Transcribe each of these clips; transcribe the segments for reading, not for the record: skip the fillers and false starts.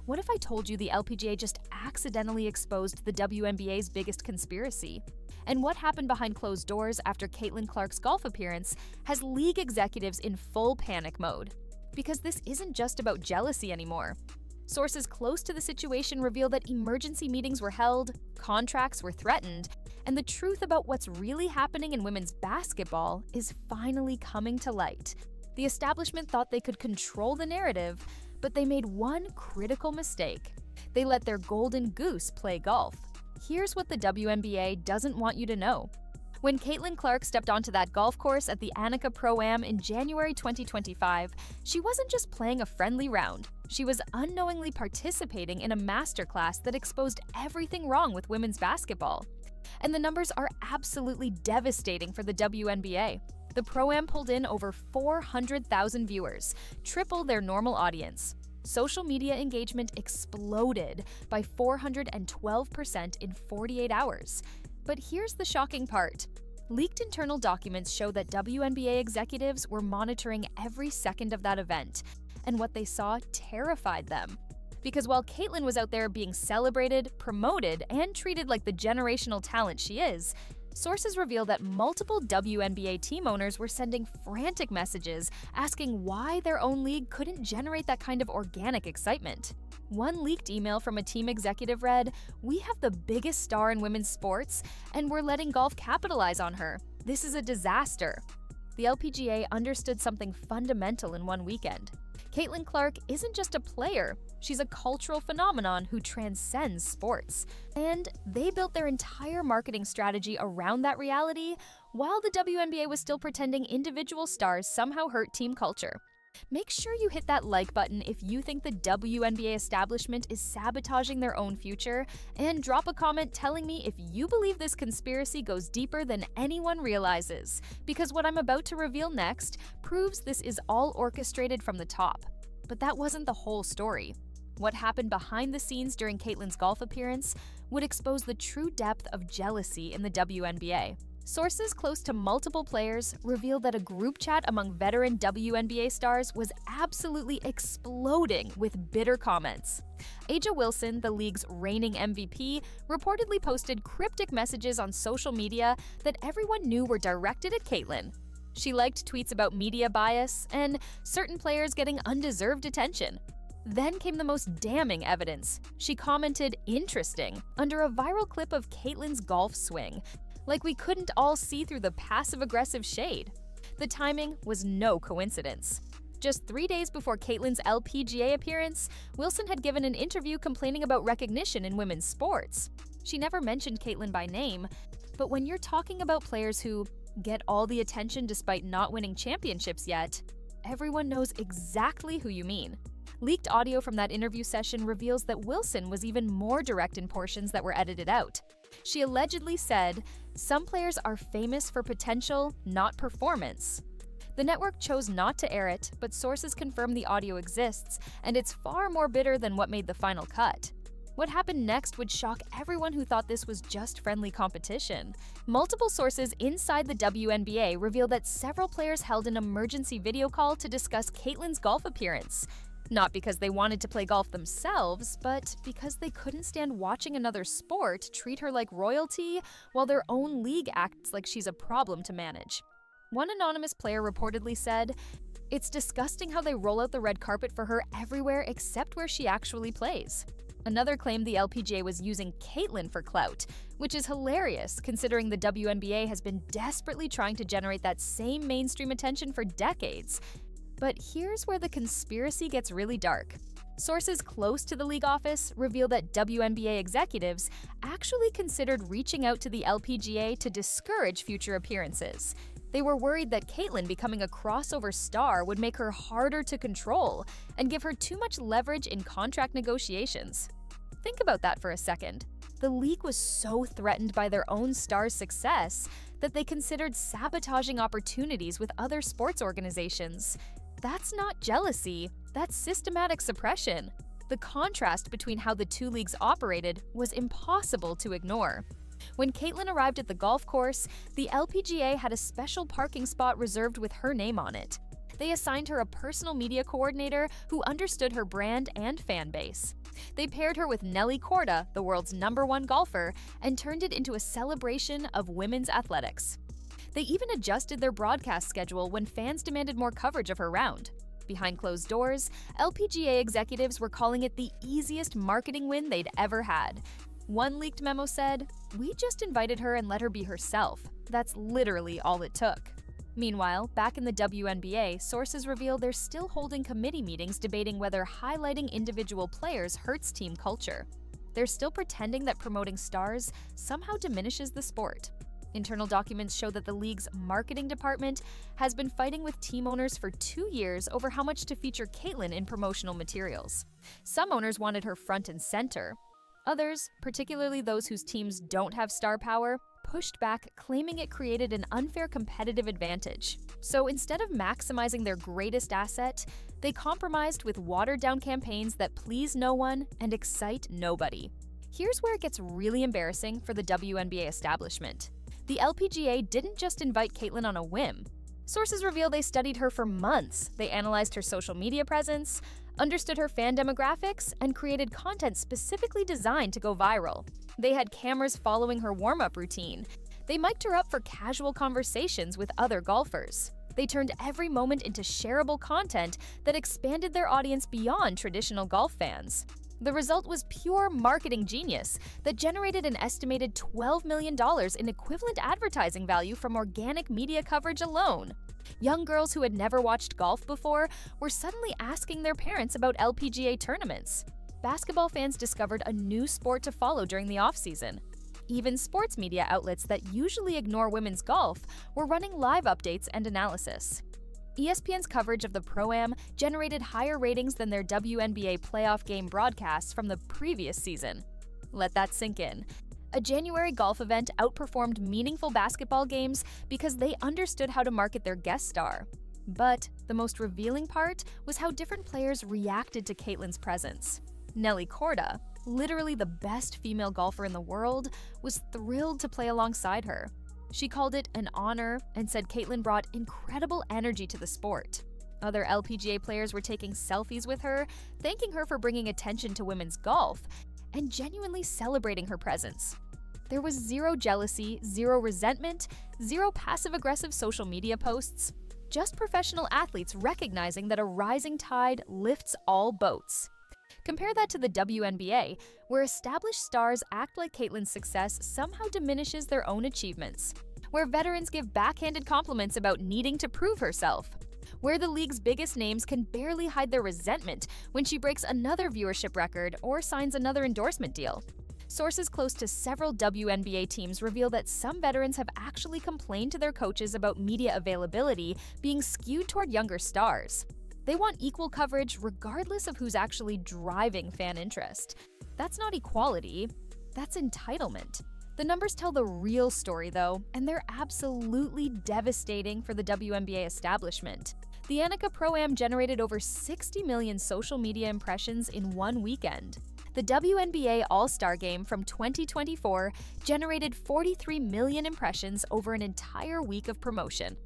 What if I told you the LPGA just accidentally exposed the WNBA's biggest conspiracy? And what happened behind closed doors after Caitlin Clark's golf appearance has league executives in full panic mode? Because this isn't just about jealousy anymore. Sources close to the situation reveal that emergency meetings were held, contracts were threatened, and the truth about what's really happening in women's basketball is finally coming to light. The establishment thought they could control the narrative, but they made one critical mistake. They let their golden goose play golf. Here's what the WNBA doesn't want you to know. When Caitlin Clark stepped onto that golf course at the Annika Pro-Am in January 2025, she wasn't just playing a friendly round. She was unknowingly participating in a masterclass that exposed everything wrong with women's basketball. And the numbers are absolutely devastating for the WNBA. The Pro-Am pulled in over 400,000 viewers, triple their normal audience. Social media engagement exploded by 412% in 48 hours. But here's the shocking part. Leaked internal documents show that WNBA executives were monitoring every second of that event, and what they saw terrified them. Because while Caitlin was out there being celebrated, promoted, and treated like the generational talent she is, sources reveal that multiple WNBA team owners were sending frantic messages asking why their own league couldn't generate that kind of organic excitement. One leaked email from a team executive read, "We have the biggest star in women's sports, and we're letting golf capitalize on her. This is a disaster." The LPGA understood something fundamental in one weekend. Caitlin Clark isn't just a player, she's a cultural phenomenon who transcends sports. And they built their entire marketing strategy around that reality, while the WNBA was still pretending individual stars somehow hurt team culture. Make sure you hit that like button if you think the WNBA establishment is sabotaging their own future, and drop a comment telling me if you believe this conspiracy goes deeper than anyone realizes, because what I'm about to reveal next proves this is all orchestrated from the top. But that wasn't the whole story. What happened behind the scenes during Caitlin's golf appearance would expose the true depth of jealousy in the WNBA. Sources close to multiple players reveal that a group chat among veteran WNBA stars was absolutely exploding with bitter comments. A'ja Wilson, the league's reigning MVP, reportedly posted cryptic messages on social media that everyone knew were directed at Caitlin. She liked tweets about media bias and certain players getting undeserved attention. Then came the most damning evidence. She commented, "Interesting," under a viral clip of Caitlin's golf swing. Like we couldn't all see through the passive-aggressive shade. The timing was no coincidence. Just 3 days before Caitlin's LPGA appearance, Wilson had given an interview complaining about recognition in women's sports. She never mentioned Caitlin by name, but when you're talking about players who get all the attention despite not winning championships yet, everyone knows exactly who you mean. Leaked audio from that interview session reveals that Wilson was even more direct in portions that were edited out. She allegedly said, "Some players are famous for potential, not performance." The network chose not to air it, but sources confirm the audio exists, and it's far more bitter than what made the final cut. What happened next would shock everyone who thought this was just friendly competition. Multiple sources inside the WNBA reveal that several players held an emergency video call to discuss Caitlin's golf appearance. Not because they wanted to play golf themselves, but because they couldn't stand watching another sport treat her like royalty while their own league acts like she's a problem to manage. One anonymous player reportedly said, "It's disgusting how they roll out the red carpet for her everywhere except where she actually plays." Another claimed the LPGA was using Caitlin for clout, which is hilarious considering the WNBA has been desperately trying to generate that same mainstream attention for decades. But here's where the conspiracy gets really dark. Sources close to the league office reveal that WNBA executives actually considered reaching out to the LPGA to discourage future appearances. They were worried that Caitlin becoming a crossover star would make her harder to control and give her too much leverage in contract negotiations. Think about that for a second. The league was so threatened by their own star's success that they considered sabotaging opportunities with other sports organizations. That's not jealousy, that's systematic suppression. The contrast between how the two leagues operated was impossible to ignore. When Caitlin arrived at the golf course, the LPGA had a special parking spot reserved with her name on it. They assigned her a personal media coordinator who understood her brand and fan base. They paired her with Nelly Korda, the world's #1 golfer, and turned it into a celebration of women's athletics. They even adjusted their broadcast schedule when fans demanded more coverage of her round. Behind closed doors, LPGA executives were calling it the easiest marketing win they'd ever had. One leaked memo said, "We just invited her and let her be herself. That's literally all it took." Meanwhile, back in the WNBA, sources reveal they're still holding committee meetings debating whether highlighting individual players hurts team culture. They're still pretending that promoting stars somehow diminishes the sport. Internal documents show that the league's marketing department has been fighting with team owners for 2 years over how much to feature Caitlyn in promotional materials. Some owners wanted her front and center. Others, particularly those whose teams don't have star power, pushed back, claiming it created an unfair competitive advantage. So instead of maximizing their greatest asset, they compromised with watered-down campaigns that please no one and excite nobody. Here's where it gets really embarrassing for the WNBA establishment. The LPGA didn't just invite Caitlyn on a whim. Sources reveal they studied her for months. They analyzed her social media presence, understood her fan demographics, and created content specifically designed to go viral. They had cameras following her warm-up routine. They mic'd her up for casual conversations with other golfers. They turned every moment into shareable content that expanded their audience beyond traditional golf fans. The result was pure marketing genius that generated an estimated $12 million in equivalent advertising value from organic media coverage alone. Young girls who had never watched golf before were suddenly asking their parents about LPGA tournaments. Basketball fans discovered a new sport to follow during the offseason. Even sports media outlets that usually ignore women's golf were running live updates and analysis. ESPN's coverage of the Pro-Am generated higher ratings than their WNBA playoff game broadcasts from the previous season. Let that sink in. A January golf event outperformed meaningful basketball games because they understood how to market their guest star. But the most revealing part was how different players reacted to Caitlyn's presence. Nelly Korda, literally the best female golfer in the world, was thrilled to play alongside her. She called it an honor and said Caitlyn brought incredible energy to the sport. Other LPGA players were taking selfies with her, thanking her for bringing attention to women's golf, and genuinely celebrating her presence. There was zero jealousy, zero resentment, zero passive-aggressive social media posts, just professional athletes recognizing that a rising tide lifts all boats. Compare that to the WNBA, where established stars act like Caitlyn's success somehow diminishes their own achievements, where veterans give backhanded compliments about needing to prove herself, where the league's biggest names can barely hide their resentment when she breaks another viewership record or signs another endorsement deal. Sources close to several WNBA teams reveal that some veterans have actually complained to their coaches about media availability being skewed toward younger stars. They want equal coverage regardless of who's actually driving fan interest. That's not equality, that's entitlement. The numbers tell the real story, though, and they're absolutely devastating for the WNBA establishment. The Annika Pro-Am generated over 60 million social media impressions in one weekend. The WNBA All-Star Game from 2024 generated 43 million impressions over an entire week of promotion.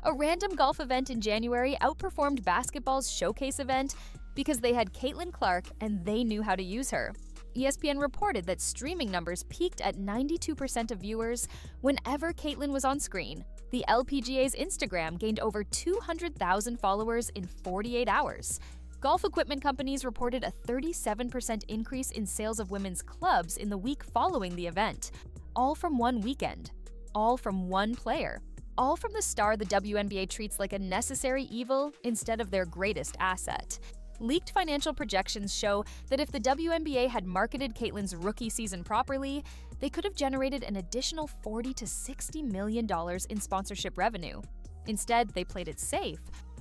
A random golf event in January outperformed basketball's showcase event because they had Caitlyn Clark and they knew how to use her. ESPN reported that streaming numbers peaked at 92% of viewers whenever Caitlyn was on screen. The LPGA's Instagram gained over 200,000 followers in 48 hours. Golf equipment companies reported a 37% increase in sales of women's clubs in the week following the event. All from one weekend. All from one player. All from the star the WNBA treats like a necessary evil instead of their greatest asset. Leaked financial projections show that if the WNBA had marketed Caitlyn's rookie season properly, they could have generated an additional $40 to $60 million in sponsorship revenue. Instead, they played it safe,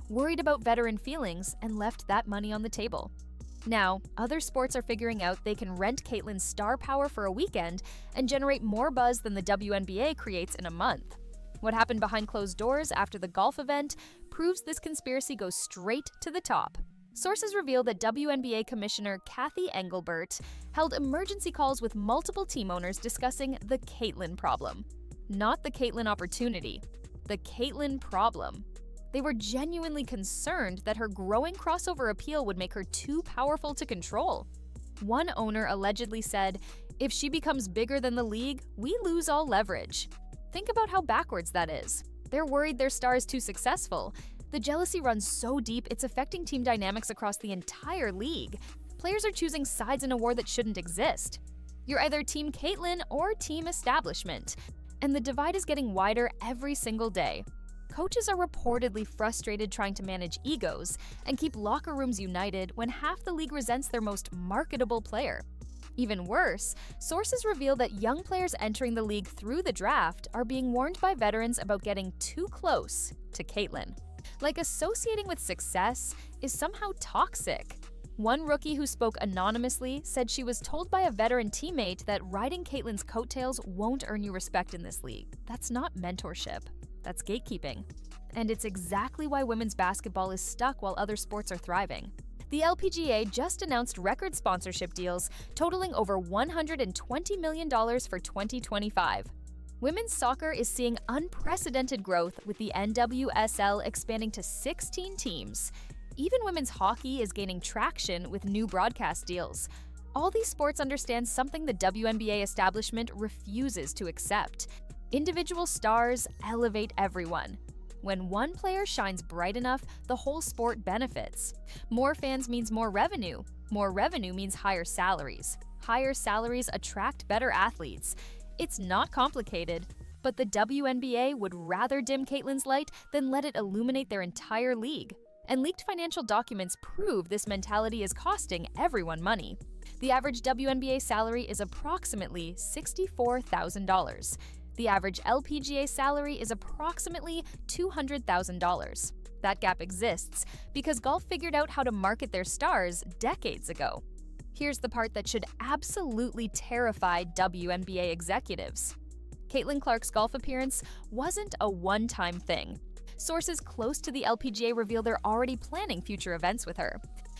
worried about veteran feelings, and left that money on the table. Now, other sports are figuring out they can rent Caitlyn's star power for a weekend and generate more buzz than the WNBA creates in a month. What happened behind closed doors after the golf event proves this conspiracy goes straight to the top. Sources reveal that WNBA Commissioner Kathy Engelbert held emergency calls with multiple team owners discussing the Caitlyn problem. Not the Caitlyn opportunity, the Caitlyn problem. They were genuinely concerned that her growing crossover appeal would make her too powerful to control. One owner allegedly said, "If she becomes bigger than the league, we lose all leverage." Think about how backwards that is. They're worried their star is too successful. The jealousy runs so deep it's affecting team dynamics across the entire league. Players are choosing sides in a war that shouldn't exist. You're either Team Caitlyn or Team Establishment, and the divide is getting wider every single day. Coaches are reportedly frustrated trying to manage egos and keep locker rooms united when half the league resents their most marketable player. Even worse, sources reveal that young players entering the league through the draft are being warned by veterans about getting too close to Caitlyn. Like associating with success is somehow toxic. One rookie who spoke anonymously said she was told by a veteran teammate that riding Caitlyn's coattails won't earn you respect in this league. That's not mentorship. That's gatekeeping. And it's exactly why women's basketball is stuck while other sports are thriving. The LPGA just announced record sponsorship deals totaling over $120 million for 2025. Women's soccer is seeing unprecedented growth with the NWSL expanding to 16 teams. Even women's hockey is gaining traction with new broadcast deals. All these sports understand something the WNBA establishment refuses to accept. Individual stars elevate everyone. When one player shines bright enough, the whole sport benefits. More fans means more revenue. More revenue means higher salaries. Higher salaries attract better athletes. It's not complicated, but the WNBA would rather dim Caitlyn's light than let it illuminate their entire league. And leaked financial documents prove this mentality is costing everyone money. The average WNBA salary is approximately $64,000. The average LPGA salary is approximately $200,000. That gap exists because golf figured out how to market their stars decades ago. Here's the part that should absolutely terrify WNBA executives. Caitlyn Clark's golf appearance wasn't a one-time thing. Sources close to the LPGA reveal they're already planning future events with her.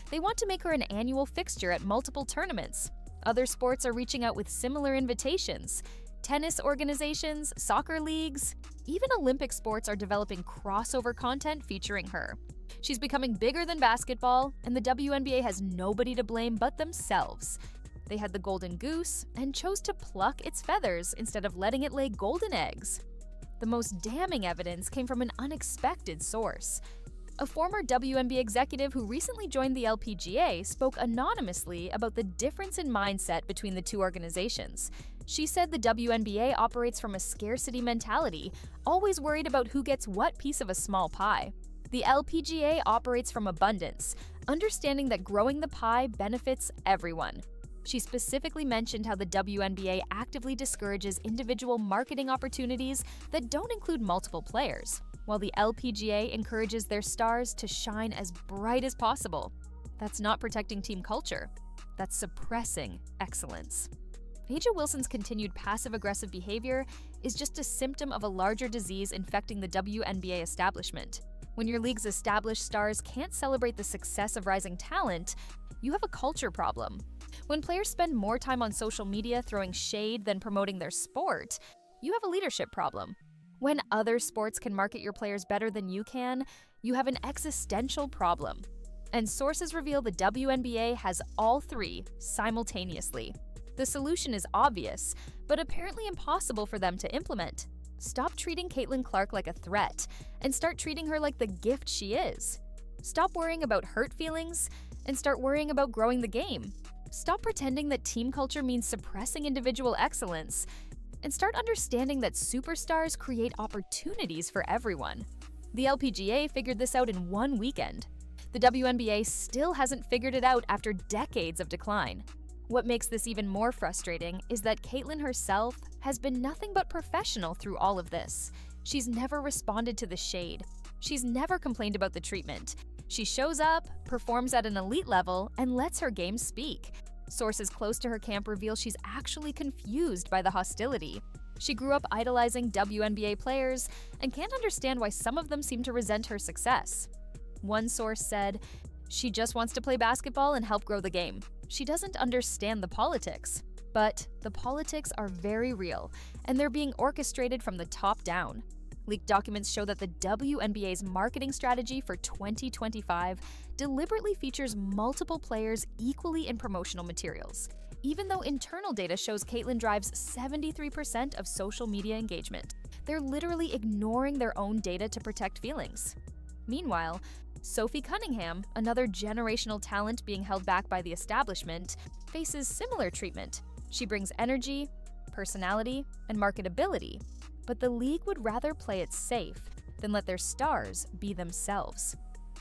They want to make her an annual fixture at multiple tournaments. Other sports are reaching out with similar invitations. Tennis organizations, soccer leagues, even Olympic sports are developing crossover content featuring her. She's becoming bigger than basketball, and the WNBA has nobody to blame but themselves. They had the golden goose and chose to pluck its feathers instead of letting it lay golden eggs. The most damning evidence came from an unexpected source. A former WNBA executive who recently joined the LPGA spoke anonymously about the difference in mindset between the two organizations. She said the WNBA operates from a scarcity mentality, always worried about who gets what piece of a small pie. The LPGA operates from abundance, understanding that growing the pie benefits everyone. She specifically mentioned how the WNBA actively discourages individual marketing opportunities that don't include multiple players, while the LPGA encourages their stars to shine as bright as possible. That's not protecting team culture. That's suppressing excellence. A'ja Wilson's continued passive-aggressive behavior is just a symptom of a larger disease infecting the WNBA establishment. When your league's established stars can't celebrate the success of rising talent, you have a culture problem. When players spend more time on social media throwing shade than promoting their sport, you have a leadership problem. When other sports can market your players better than you can, you have an existential problem. And sources reveal the WNBA has all three simultaneously. The solution is obvious, but apparently impossible for them to implement. Stop treating Caitlyn Clark like a threat, and start treating her like the gift she is. Stop worrying about hurt feelings, and start worrying about growing the game. Stop pretending that team culture means suppressing individual excellence, and start understanding that superstars create opportunities for everyone. The LPGA figured this out in one weekend. The WNBA still hasn't figured it out after decades of decline. What makes this even more frustrating is that Caitlyn herself has been nothing but professional through all of this. She's never responded to the shade. She's never complained about the treatment. She shows up, performs at an elite level, and lets her game speak. Sources close to her camp reveal she's actually confused by the hostility. She grew up idolizing WNBA players and can't understand why some of them seem to resent her success. One source said, "She just wants to play basketball and help grow the game. She doesn't understand the politics." But the politics are very real, and they're being orchestrated from the top down. Leaked documents show that the WNBA's marketing strategy for 2025 deliberately features multiple players equally in promotional materials, even though internal data shows Caitlyn drives 73% of social media engagement. They're literally ignoring their own data to protect feelings. Meanwhile, Sophie Cunningham, another generational talent being held back by the establishment, faces similar treatment. She brings energy, personality, and marketability, but the league would rather play it safe than let their stars be themselves.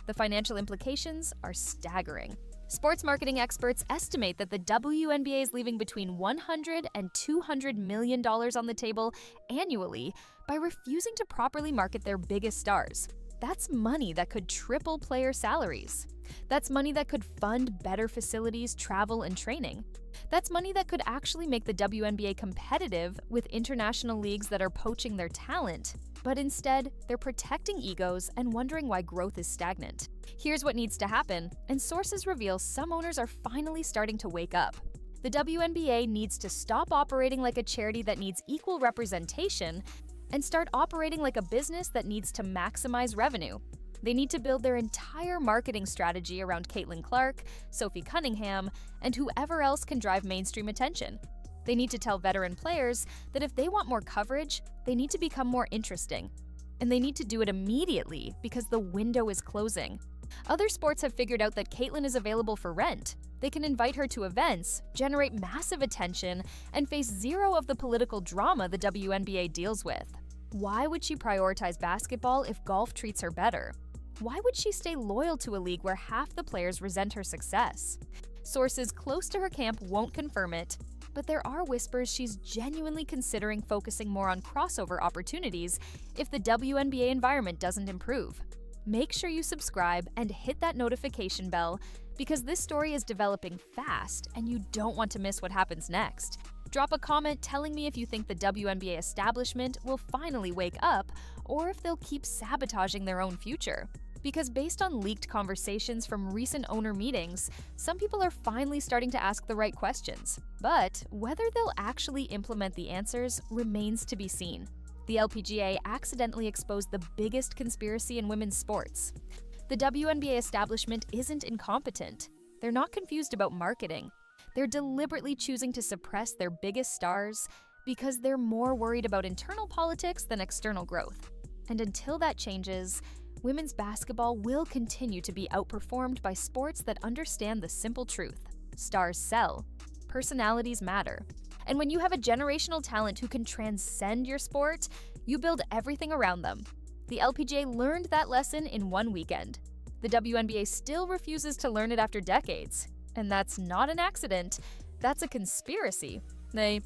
The financial implications are staggering. Sports marketing experts estimate that the WNBA is leaving between $100 and $200 million on the table annually by refusing to properly market their biggest stars. That's money that could triple player salaries. That's money that could fund better facilities, travel, and training. That's money that could actually make the WNBA competitive with international leagues that are poaching their talent, but instead, they're protecting egos and wondering why growth is stagnant. Here's what needs to happen, and sources reveal some owners are finally starting to wake up. The WNBA needs to stop operating like a charity that needs equal representation and start operating like a business that needs to maximize revenue. They need to build their entire marketing strategy around Caitlin Clark, Sophie Cunningham, and whoever else can drive mainstream attention. They need to tell veteran players that if they want more coverage, they need to become more interesting. And they need to do it immediately because the window is closing. Other sports have figured out that Caitlin is available for rent. They can invite her to events, generate massive attention, and face zero of the political drama the WNBA deals with. Why would she prioritize basketball if golf treats her better? Why would she stay loyal to a league where half the players resent her success? Sources close to her camp won't confirm it, but there are whispers she's genuinely considering focusing more on crossover opportunities if the WNBA environment doesn't improve. Make sure you subscribe and hit that notification bell because this story is developing fast and you don't want to miss what happens next. Drop a comment telling me if you think the WNBA establishment will finally wake up or if they'll keep sabotaging their own future. Because based on leaked conversations from recent owner meetings, some people are finally starting to ask the right questions. But whether they'll actually implement the answers remains to be seen. The LPGA accidentally exposed the biggest conspiracy in women's sports. The WNBA establishment isn't incompetent. They're not confused about marketing. They're deliberately choosing to suppress their biggest stars because they're more worried about internal politics than external growth. And until that changes, women's basketball will continue to be outperformed by sports that understand the simple truth. Stars sell. Personalities matter. And when you have a generational talent who can transcend your sport, you build everything around them. The LPGA learned that lesson in one weekend. The WNBA still refuses to learn it after decades. And that's not an accident, that's a conspiracy. They